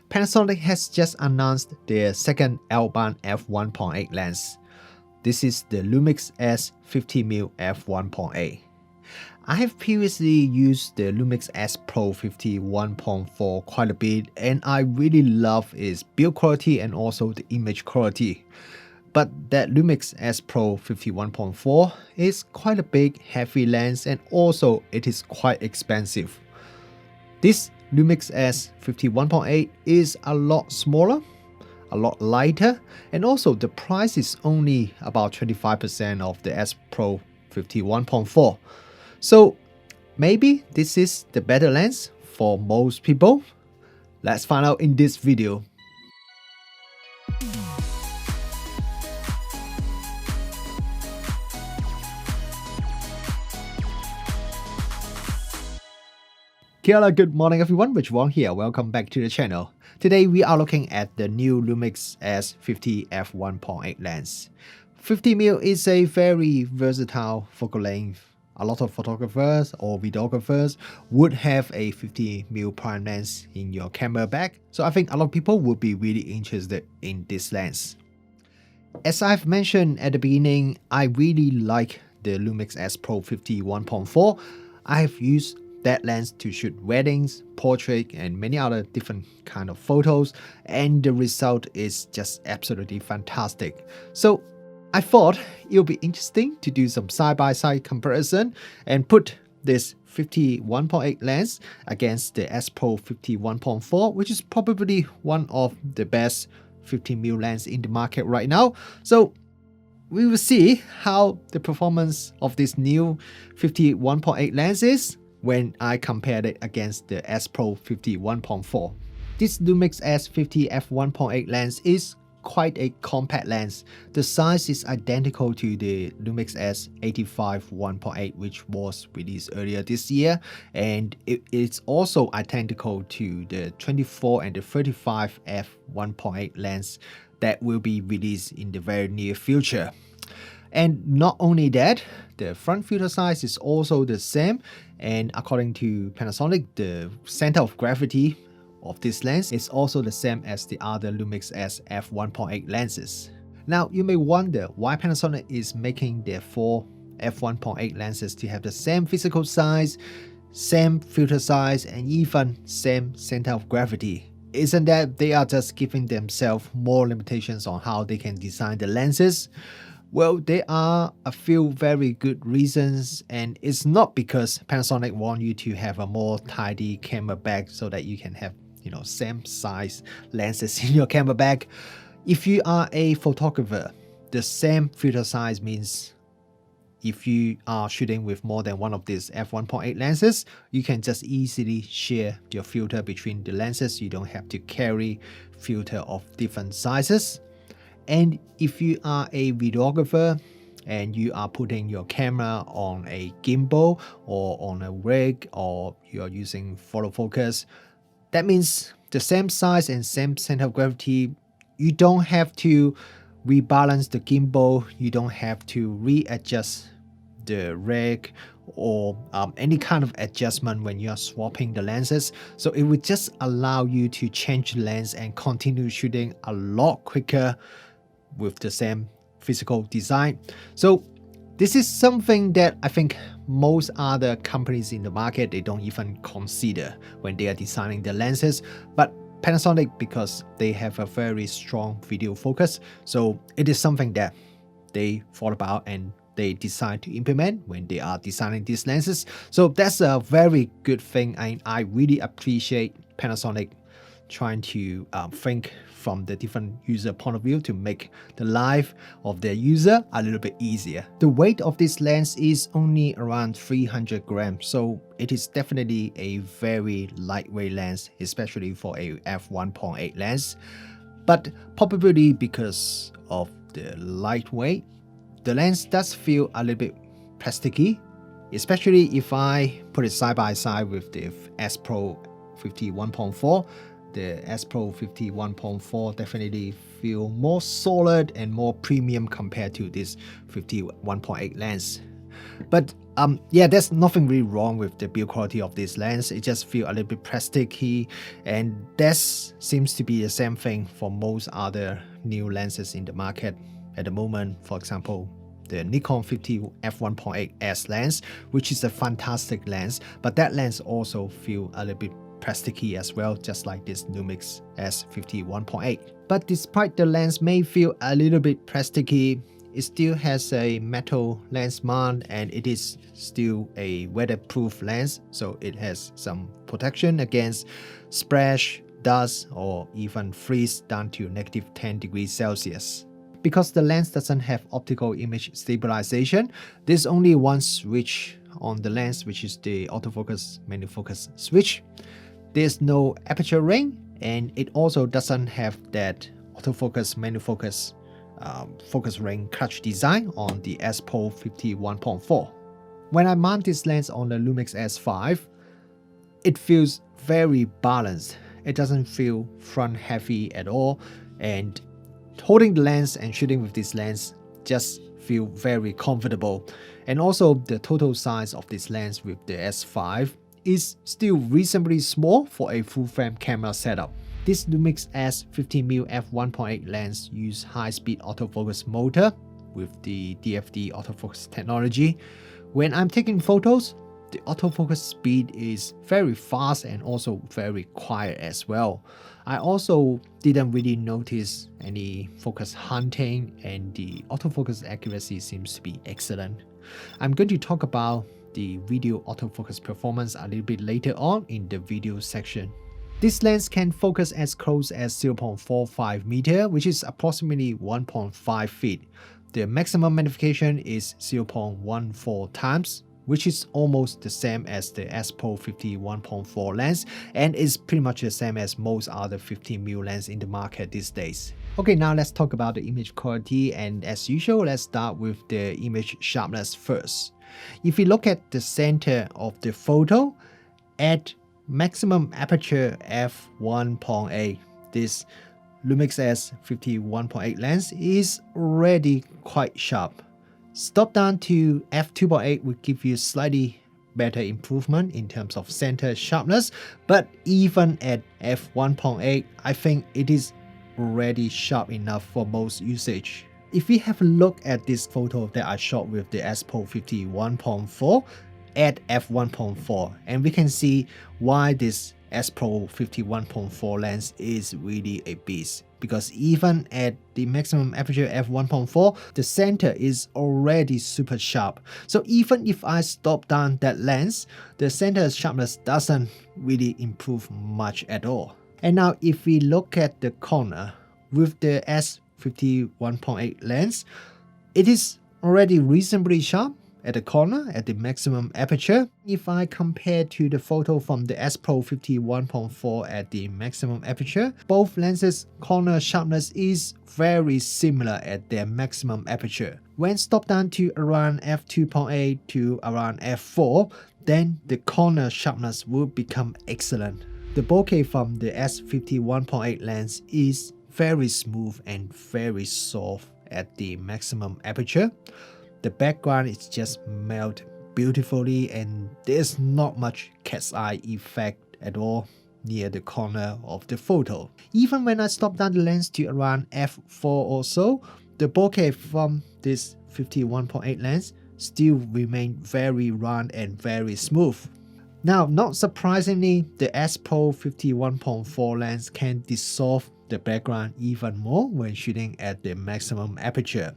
Panasonic has just announced their second L-band f1.8 lens. This is the Lumix S 50mm f1.8. I have previously used the Lumix S Pro 51.4 quite a bit, and I really love its build quality and also the image quality. But that Lumix S Pro 51.4 is quite a big heavy lens, and also it is quite expensive. This Lumix S 51.8 is a lot smaller, a lot lighter, and also the price is only about 25% of the S Pro 51.4. So maybe this is the better lens for most people. Let's find out in this video. Kia ora, good morning everyone, Rich Wong here, welcome back to the channel. Today we are looking at the new Lumix S50 f1.8 lens. 50mm is a very versatile focal length. A lot of photographers or videographers would have a 50mm prime lens in your camera bag, so I think a lot of people would be really interested in this lens. As I've mentioned at the beginning, I really like the Lumix S Pro 51.4. I have used that lens to shoot weddings, portrait, and many other different kind of photos, and the result is just absolutely fantastic. So I thought it would be interesting to do some side-by-side comparison and put this 51.8 lens against the S Pro 51.4, which is probably one of the best 50mm lens in the market right now. So we will see how the performance of this new 51.8 lens is when I compared it against the S Pro 51.4. This Lumix S50 f1.8 lens is quite a compact lens. The size is identical to the Lumix S85 1.8, which was released earlier this year, and it's also identical to the 24 and the 35 f1.8 lens that will be released in the very near future. And not only that, the front filter size is also the same, and according to Panasonic, the center of gravity of this lens is also the same as the other Lumix S f1.8 lenses. Now you may wonder why Panasonic is making their four f1.8 lenses to have the same physical size, same filter size, and even same center of gravity. Isn't that they are just giving themselves more limitations on how they can design the lenses? Well, there are a few very good reasons, and it's not because Panasonic want you to have a more tidy camera bag so that you can have, same size lenses in your camera bag. If you are a photographer, the same filter size means if you are shooting with more than one of these f1.8 lenses, you can just easily share your filter between the lenses. You don't have to carry filter of different sizes. And if you are a videographer and you are putting your camera on a gimbal or on a rig, or you are using photo focus, that means the same size and same center of gravity. You don't have to rebalance the gimbal, you don't have to readjust the rig or any kind of adjustment when you're swapping the lenses. So it would just allow you to change the lens and continue shooting a lot quicker with the same physical design. So this is something that I think most other companies in the market, they don't even consider when they are designing the lenses. But Panasonic, because they have a very strong video focus, so it is something that they thought about and they decide to implement when they are designing these lenses. So that's a very good thing, and I really appreciate Panasonic trying to think from the different user point of view to make the life of their user a little bit easier. The weight of this lens is only around 300 grams, so it is definitely a very lightweight lens, especially for a f1.8 lens. But probably because of the lightweight, the lens does feel a little bit plasticky, especially if I put it side by side with the S Pro 51.4. The S Pro 51.4 definitely feel more solid and more premium compared to this 51.8 lens. But yeah, there's nothing really wrong with the build quality of this lens. It just feels a little bit plasticky, and this seems to be the same thing for most other new lenses in the market at the moment. For example, the Nikon 50 f1.8s lens, which is a fantastic lens, but that lens also feels a little bit plasticky as well, just like this Lumix S50 1.8. But despite the lens may feel a little bit plasticky, it still has a metal lens mount and it is still a weatherproof lens, so it has some protection against splash, dust, or even freeze down to -10 degrees Celsius. Because the lens doesn't have optical image stabilization, there's only one switch on the lens, which is the autofocus manual focus switch. There's no aperture ring, and it also doesn't have that autofocus manual focus focus ring clutch design on the S Pro 50 1.4. When I mount this lens on the Lumix S5, it feels very balanced. It doesn't feel front heavy at all, and holding the lens and shooting with this lens just feel very comfortable. And also the total size of this lens with the S5 is still reasonably small for a full frame camera setup. This Lumix S50mm f1.8 lens uses high-speed autofocus motor with the DFD autofocus technology. When I'm taking photos, the autofocus speed is very fast and also very quiet as well. I also didn't really notice any focus hunting, and the autofocus accuracy seems to be excellent. I'm going to talk about the video autofocus performance a little bit later on in the video section. This lens can focus as close as 0.45 meter, which is approximately 1.5 feet. The maximum magnification is 0.14 times, which is almost the same as the S Pro 50 1.4 lens, and is pretty much the same as most other 50mm lens in the market these days. Okay, now let's talk about the image quality, and as usual, let's start with the image sharpness first. If you look at the center of the photo, at maximum aperture f1.8, this Lumix S50 1.8 lens is already quite sharp. Stop down to f2.8 will give you slightly better improvement in terms of center sharpness, but even at f1.8, I think it is already sharp enough for most usage. If we have a look at this photo that I shot with the S Pro 50 1.4 at f1.4, and we can see why this S Pro 50 1.4 lens is really a beast. Because even at the maximum aperture f1.4, the center is already super sharp. So even if I stop down that lens, the center sharpness doesn't really improve much at all. And now if we look at the corner with the S50 1.8 lens, it is already reasonably sharp at the corner at the maximum aperture. If I compare to the photo from the S Pro 50 1.4 at the maximum aperture, both lenses' corner sharpness is very similar at their maximum aperture. When stopped down to around f2.8 to around f4, then the corner sharpness will become excellent. The bokeh from the S50 1.8 lens is very smooth and very soft at the maximum aperture. The background is just melted beautifully, and there's not much cat's eye effect at all near the corner of the photo. Even when I stop down the lens to around f4 or so, the bokeh from this 50 1.8 lens still remain very round and very smooth. Now, not surprisingly, the S Pro 50 1.4 lens can dissolve the background even more when shooting at the maximum aperture.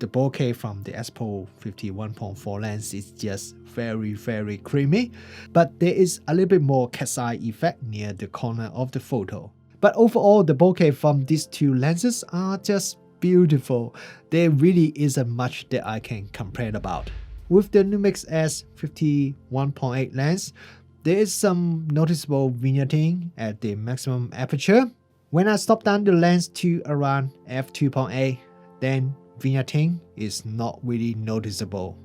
The bokeh from the S Pro 50 1.4 lens is just very creamy, but there is a little bit more cat's eye effect near the corner of the photo. But overall, the bokeh from these two lenses are just beautiful. There really isn't much that I can complain about. With the Lumix S50 1.8 lens, there is some noticeable vignetting at the maximum aperture. When I stop down the lens to around f2.8, then vignetting is not really noticeable.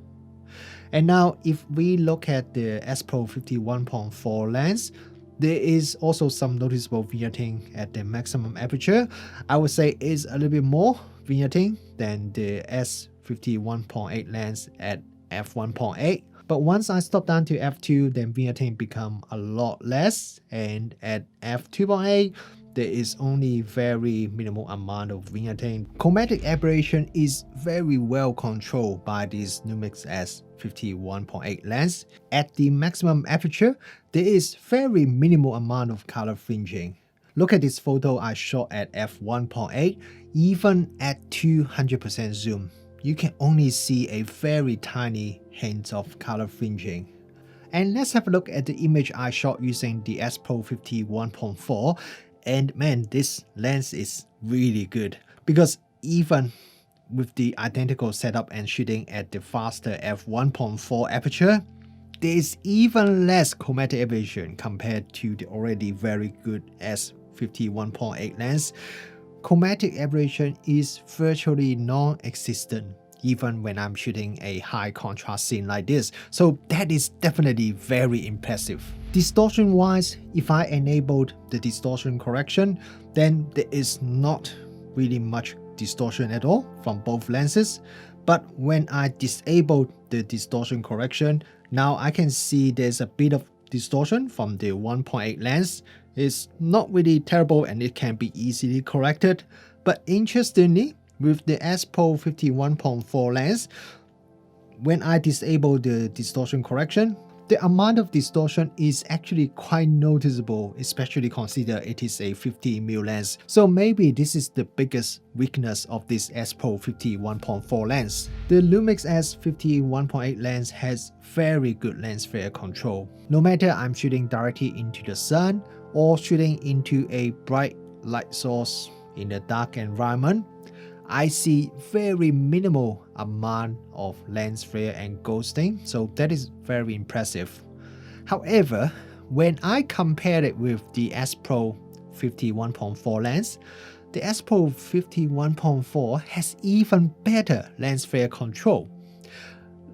And now if we look at the S Pro 50 1.4 lens, there is also some noticeable vignetting at the maximum aperture. I would say it's a little bit more vignetting than the S50 1.8 lens at f1.8. But once I stop down to f2, then vignetting become a lot less, and at f2.8, there is only very minimal amount of vignetting. Chromatic aberration is very well controlled by this Lumix S51.8 lens. At the maximum aperture, there is very minimal amount of color fringing. Look at this photo I shot at f1.8, even at 200% zoom. You can only see a very tiny hint of color fringing. And let's have a look at the image I shot using the S Pro 51.4. And man, this lens is really good because even with the identical setup and shooting at the faster f1.4 aperture, there is even less chromatic aberration compared to the already very good S51.8 lens. Chromatic aberration is virtually non-existent even when I'm shooting a high contrast scene like this, so that is definitely very impressive. Distortion wise, if I enabled the distortion correction, then there is not really much distortion at all from both lenses. But when I disabled the distortion correction, now I can see there's a bit of distortion from the 1.8 lens. It's not really terrible and it can be easily corrected. But interestingly, with the S Pro 51.4 lens, when I disable the distortion correction, the amount of distortion is actually quite noticeable, especially consider it is a 50mm lens. So maybe this is the biggest weakness of this S Pro 51.4 lens. The Lumix S51.8 lens has very good lens flare control. No matter I'm shooting directly into the sun or shooting into a bright light source in a dark environment, I see very minimal amount of lens flare and ghosting, so that is very impressive. However, when I compare it with the S Pro 51.4 lens, the S Pro 51.4 has even better lens flare control.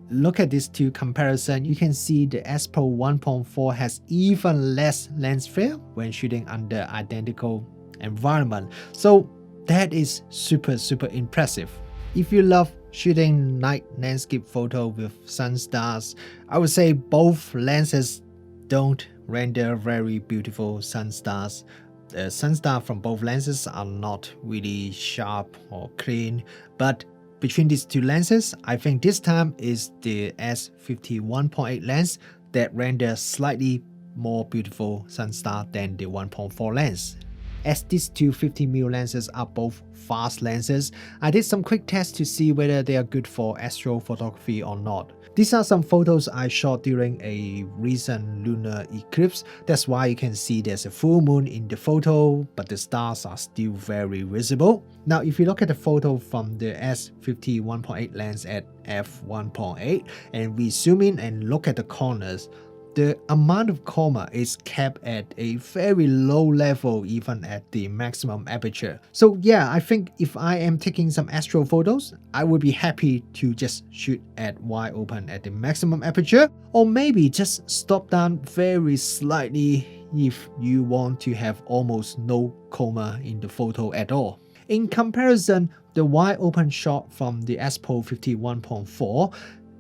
Look at these two comparison, you can see the S Pro 1.4 has even less lens flare when shooting under identical environment. So that is super impressive. If you love shooting night landscape photo with sun stars, I would say both lenses don't render very beautiful sun stars. The sun star from both lenses are not really sharp or clean, but between these two lenses, I think this time is the S51.8 lens that renders slightly more beautiful sun star than the 1.4 lens. As these two 50mm lenses are both fast lenses, I did some quick tests to see whether they are good for astrophotography or not. These are some photos I shot during a recent lunar eclipse. That's why you can see there's a full moon in the photo, but the stars are still very visible. Now, if you look at the photo from the S51.8 lens at f1.8 and we zoom in and look at the corners, the amount of chroma is kept at a very low level even at the maximum aperture. So yeah, I think if I am taking some astro photos, I would be happy to just shoot at wide open at the maximum aperture, or maybe just stop down very slightly if you want to have almost no chroma in the photo at all. In comparison, the wide open shot from the S Pro 51.4,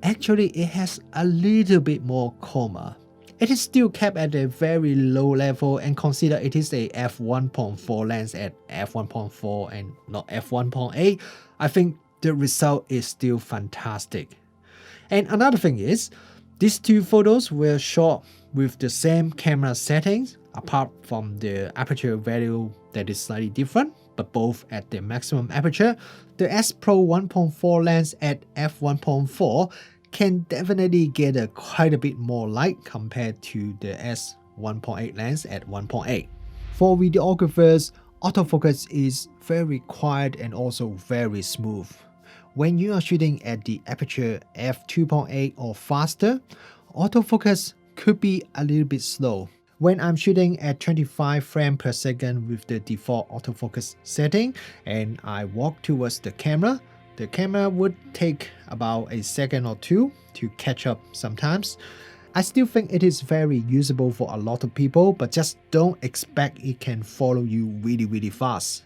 actually it has a little bit more chroma. It is still kept at a very low level, and consider it is a f1.4 lens at f1.4 and not f1.8. I think the result is still fantastic. And another thing is, these two photos were shot with the same camera settings, apart from the aperture value that is slightly different, but both at the maximum aperture. The S Pro 1.4 lens at f1.4 can definitely get quite a bit more light compared to the S1.8 lens at 1.8. For videographers, autofocus is very quiet and also very smooth. When you are shooting at the aperture f2.8 or faster, autofocus could be a little bit slow. When I'm shooting at 25 frames per second with the default autofocus setting and I walk towards the camera would take about a second or two to catch up sometimes. I still think it is very usable for a lot of people, but just don't expect it can follow you really fast.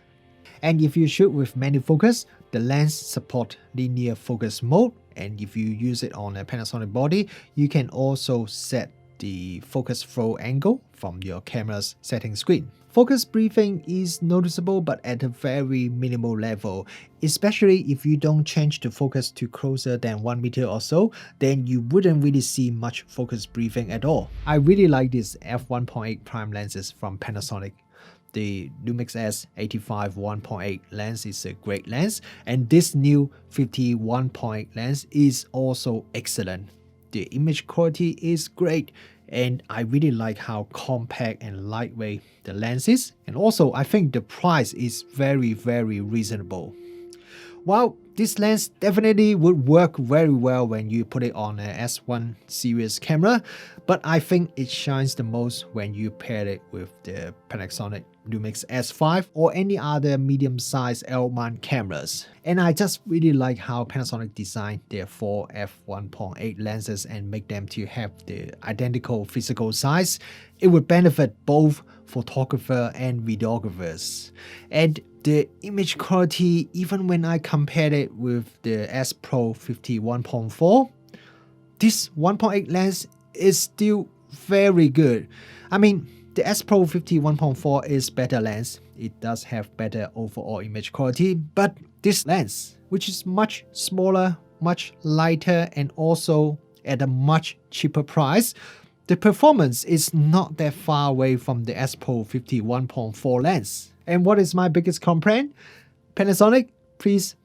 And if you shoot with manual focus, the lens support linear focus mode And if you use it on a Panasonic body, you can also set the focus throw angle from your camera's setting screen. Focus briefing is noticeable but at a very minimal level, especially if you don't change the focus to closer than 1 meter or so, then you wouldn't really see much focus briefing at all. I really like these f1.8 prime lenses from Panasonic. The Lumix S85 1.8 lens is a great lens, and this new 50 1.8 lens is also excellent. The image quality is great, and I really like how compact and lightweight the lens is, and also I think the price is very reasonable. While this lens definitely would work very well when you put it on an S1 series camera, but I think it shines the most when you pair it with the Panasonic Lumix S5 or any other medium-sized L-mount cameras. And I just really like how Panasonic designed their 4 f1.8 lenses and make them to have the identical physical size. It would benefit both photographer and videographers. And the image quality, even when I compared it with the S Pro 50 1.4, this 1.8 lens is still very good. I mean, the S Pro 50 1.4 is better lens. It does have better overall image quality, but this lens, which is much smaller, much lighter, and also at a much cheaper price, the performance is not that far away from the S Pro 50 1.4 lens. And what is my biggest complaint? Panasonic, please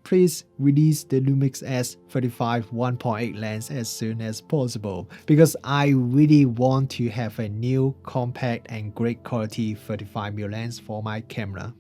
release the Lumix S35 1.8 lens as soon as possible, because I really want to have a new compact and great quality 35mm lens for my camera.